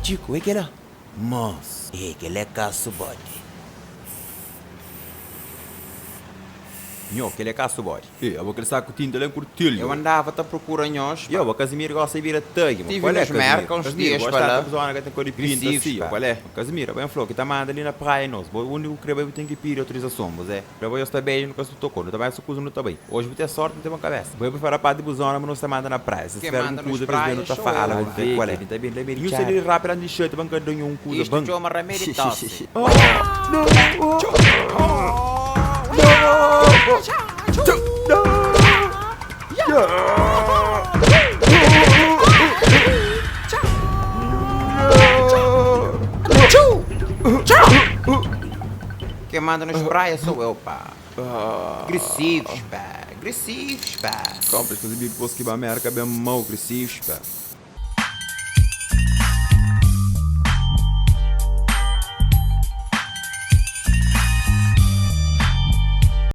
Chico, é que lá? Mas, que ele é caço bode. Nho, que ele é caço bode. Eu vou saco tinta ele é curtilho. Eu andava-te a procurar nós. Eu, o Casimiro gosta de vir a tag, Tive qual é, nas mercas uns Casimiro, dias gosta para lá. de zona que tem cor de pinta Agressivos, assim, pá. qual é? Casimiro, bem falou que tá mandando ali na praia, nós. O único que eu tenho que pedir autorização, mas é. Para eu estar bem, nunca se tocou, não também se coisa não tá bem. Hoje vou ter sorte, não tem uma cabeça. Vou para a parte de busona, mas não se manda na praia. Se Quem tiver um manda nas cuda, praias não tá sou fala, eu, não tem qual é. Tá bem, lembra. E o celular rápido de shirt, banca de um cuda, Isto banca. é uma remédio tosse. Quem manda nas praias sou eu, pá. Agressivos, pá. Agressivos, pá. Compre, Casimiro, posso que vai merca bem mal, agressivos, pá.